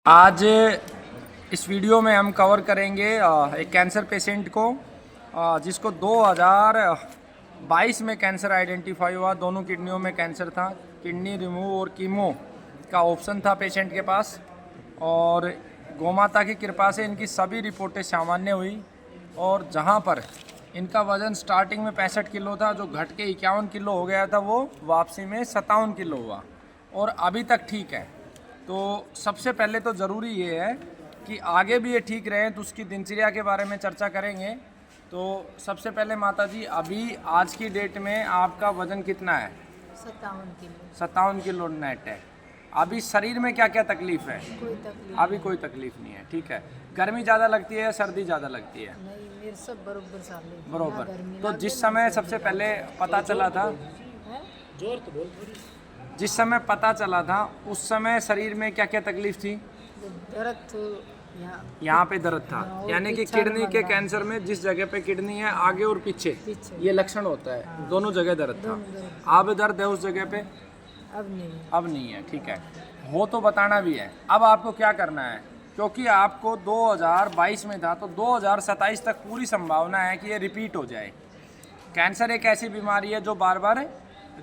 आज इस वीडियो में हम कवर करेंगे एक कैंसर पेशेंट को जिसको 2022 में कैंसर आइडेंटिफाई हुआ। दोनों किडनियों में कैंसर था। किडनी रिमूव और कीमो का ऑप्शन था पेशेंट के पास, और गौमाता की कृपा से इनकी सभी रिपोर्टें सामान्य हुई। और जहां पर इनका वज़न स्टार्टिंग में 65 किलो था, जो घट के 51 किलो हो गया था, वो वापसी में 57 किलो हुआ और अभी तक ठीक है। तो सबसे पहले तो ज़रूरी ये है कि आगे भी ये ठीक रहें, तो उसकी दिनचर्या के बारे में चर्चा करेंगे। तो सबसे पहले माता जी, अभी आज की डेट में आपका वज़न कितना है? 57 किलो। 57 किलो नेट है। अभी शरीर में क्या क्या तकलीफ़ है? कोई तकलीफ अभी कोई तकलीफ़ नहीं है, ठीक है। गर्मी ज़्यादा लगती है या सर्दी ज़्यादा लगती है? नहीं, मेरे सब बरोबर साले बरोबर। तो जिस समय सबसे पहले पता चला था, जिस समय पता चला था उस समय शरीर में क्या क्या तकलीफ थी? दर्द तो यहाँ पे दर्द था, और यानी कि पीछा किडनी के लगा। कैंसर में जिस जगह पे किडनी है आगे और पीछे पीछे। ये लक्षण होता है। दोनों जगह दर्द था। दोनों दर्द। अब दर्द है उस जगह पे? अब नहीं है। अब नहीं है, ठीक है। हो तो बताना भी है। अब आपको क्या करना है, क्योंकि आपको 2022 में था, तो 2027 तक पूरी संभावना है कि ये रिपीट हो जाए। कैंसर एक ऐसी बीमारी है जो बार बार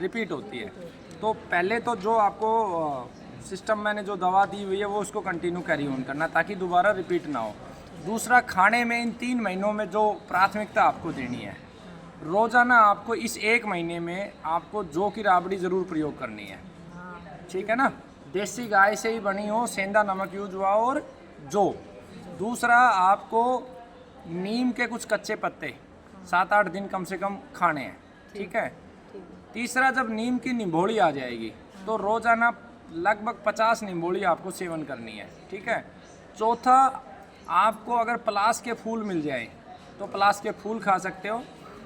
रिपीट होती है। तो पहले तो जो आपको सिस्टम मैंने जो दवा दी हुई है वो उसको कंटिन्यू कैरी ऑन करना, ताकि दोबारा रिपीट ना हो। दूसरा, खाने में इन 3 महीनों में जो प्राथमिकता आपको देनी है, रोज़ाना आपको इस 1 महीने में आपको जौ की राबड़ी ज़रूर प्रयोग करनी है, ठीक है ना। देसी गाय से ही बनी हो, सेंधा नमक यूज हुआ और जौ। दूसरा, आपको नीम के कुछ कच्चे पत्ते 7-8 दिन कम से कम खाने हैं, ठीक है। तीसरा, जब नीम की निम्बोड़ी आ जाएगी तो रोज़ाना लगभग 50 निम्बोड़ी आपको सेवन करनी है, ठीक है। चौथा, आपको अगर पलाश के फूल मिल जाए तो पलाश के फूल खा सकते हो।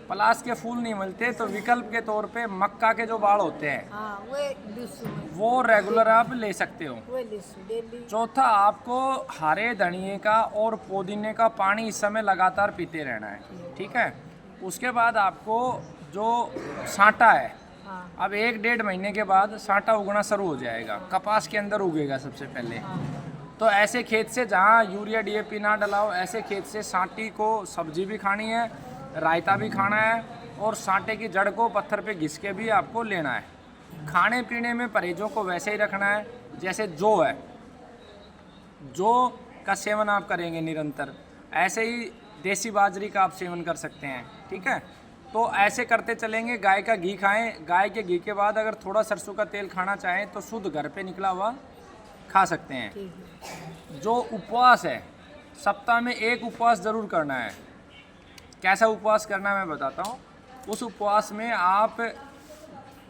पलाश के फूल नहीं मिलते तो विकल्प के तौर पे मक्का के जो बाल होते हैं वो रेगुलर आप ले सकते हो। डेली। चौथा, आपको हरे धनिए का और पुदीने का पानी इस समय लगातार पीते रहना है, ठीक है। उसके बाद आपको जो साँटा है, अब 1-1.5 महीने के बाद साँटा उगना शुरू हो जाएगा। कपास के अंदर उगेगा सबसे पहले। तो ऐसे खेत से जहाँ यूरिया डीएपी ना डलाओ, ऐसे खेत से साँटी को सब्जी भी खानी है, रायता भी खाना है, और साँटे की जड़ को पत्थर पे घिस के भी आपको लेना है। खाने पीने में परहेजों को वैसे ही रखना है जैसे जौ है, जौ का सेवन आप करेंगे निरंतर, ऐसे ही देसी बाजरी का आप सेवन कर सकते हैं, ठीक है। तो ऐसे करते चलेंगे। गाय का घी खाएं। गाय के घी के बाद अगर थोड़ा सरसों का तेल खाना चाहें तो शुद्ध घर पे निकला हुआ खा सकते हैं। जो उपवास है, सप्ताह में 1 उपवास ज़रूर करना है। कैसा उपवास करना है मैं बताता हूँ। उस उपवास में आप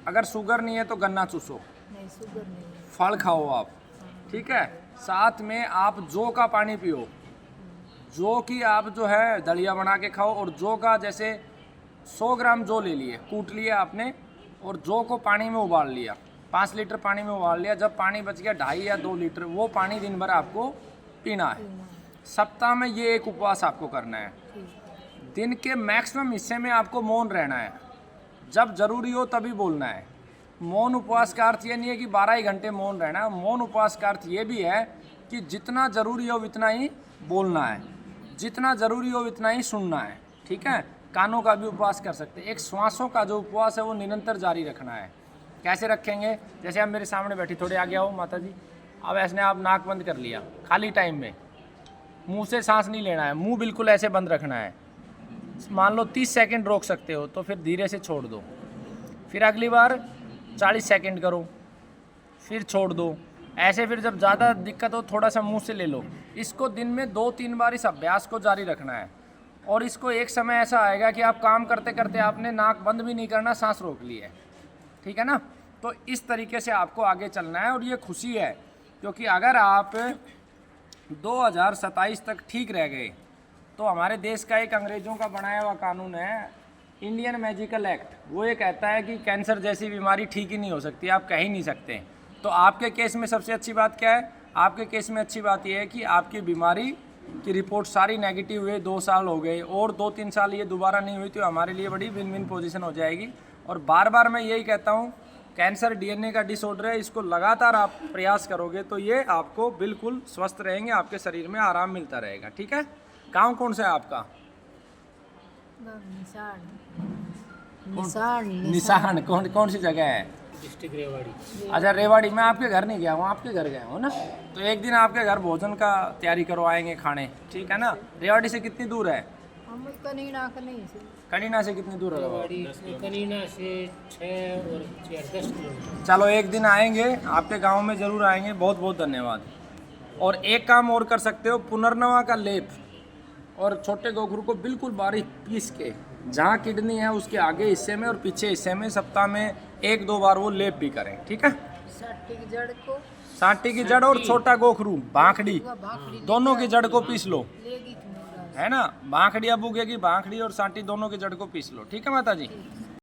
अगर शुगर नहीं है तो गन्ना चूसो, नहीं, शुगर नहीं है। फल खाओ आप, ठीक है। साथ में आप जौ का पानी पियो। जौ की आप जो है दलिया बना के खाओ, और जौ का जैसे 100 ग्राम जौ ले लिए, कूट लिया आपने, और जौ को पानी में उबाल लिया, 5 लीटर पानी में उबाल लिया। जब पानी बच गया 2.5 या 2 लीटर, वो पानी दिन भर आपको पीना है। सप्ताह में ये 1 उपवास आपको करना है। दिन के मैक्सिमम हिस्से में आपको मौन रहना है। जब ज़रूरी हो तभी बोलना है। मौन उपवास का अर्थ ये नहीं है कि 12 ही घंटे मौन रहना है। मौन उपवास का अर्थ ये भी है कि जितना ज़रूरी हो उतना ही बोलना है, जितना ज़रूरी हो उतना ही सुनना है, ठीक है। कानों का भी उपवास कर सकते हैं। एक श्वासों का जो उपवास है वो निरंतर जारी रखना है। कैसे रखेंगे? जैसे आप मेरे सामने बैठी, थोड़े आगे आओ माता जी। अब ऐसे आप नाक बंद कर लिया, खाली टाइम में मुंह से सांस नहीं लेना है, मुंह बिल्कुल ऐसे बंद रखना है। मान लो 30 सेकंड रोक सकते हो तो फिर धीरे से छोड़ दो। फिर अगली बार 40 सेकंड करो, फिर छोड़ दो। ऐसे फिर जब ज़्यादा दिक्कत हो थोड़ा सा मुंह से ले लो। इसको दिन में 2-3 बार इस अभ्यास को जारी रखना है। और इसको एक समय ऐसा आएगा कि आप काम करते करते आपने नाक बंद भी नहीं करना, सांस रोक ली है, ठीक है ना। तो इस तरीके से आपको आगे चलना है। और ये खुशी है क्योंकि अगर आप 2027 तक ठीक रह गए तो हमारे देश का एक अंग्रेज़ों का बनाया हुआ कानून है, इंडियन मेडिकल एक्ट, वो ये कहता है कि कैंसर जैसी बीमारी ठीक ही नहीं हो सकती, आप कह ही नहीं सकते। तो आपके केस में सबसे अच्छी बात क्या है? आपके केस में अच्छी बात यह है कि आपकी बीमारी की रिपोर्ट सारी नेगेटिव हुए, 2 साल हो गए, और 2-3 साल ये दोबारा नहीं हुई तो हमारे लिए बड़ी विन विन पोजीशन हो जाएगी। और बार बार मैं यही कहता हूँ, कैंसर डीएनए का डिसऑर्डर है, इसको लगातार आप प्रयास करोगे तो ये आपको बिल्कुल स्वस्थ रहेंगे, आपके शरीर में आराम मिलता रहेगा। ठीक है। गांव कौन सा है आपका? निशान निशान निशान। कौन कौन सी जगह है? डिस्ट्रिक्ट रेवाड़ी। अच्छा, रेवाड़ी। मैं आपके घर नहीं गया हूँ, आपके घर गया हूँ ना, तो एक दिन आपके घर भोजन का तैयारी करवाएंगे, खाने। ठीक है ना। रेवाड़ी से कितनी दूर है? हम कनीना का नहीं से कनीना से कितनी दूर है? रेवाड़ी कनीना से 6 और 10 किलोमीटर। चलो एक दिन आएंगे, आपके गांव में ज़रूर आएंगे। बहुत बहुत धन्यवाद। और एक काम और कर सकते हो, पुनर्नवा का लेप और छोटे गोखरू को बिल्कुल बारीक पीस के, जहाँ किडनी है उसके आगे हिस्से में और पीछे हिस्से में सप्ताह में 1-2 बार वो लेप भी करें। ठीक है। साटी की जड़ को सांटी की जड़ और छोटा गोखरू, भाखड़ी, भाखड़ी दोनों की जड़ को पीस लो, लेगी तुम्हारा है ना। भाखड़ी अब उगेगी, भाखड़ी और सांटी दोनों की जड़ को पीस लो। ठीक है माता जी।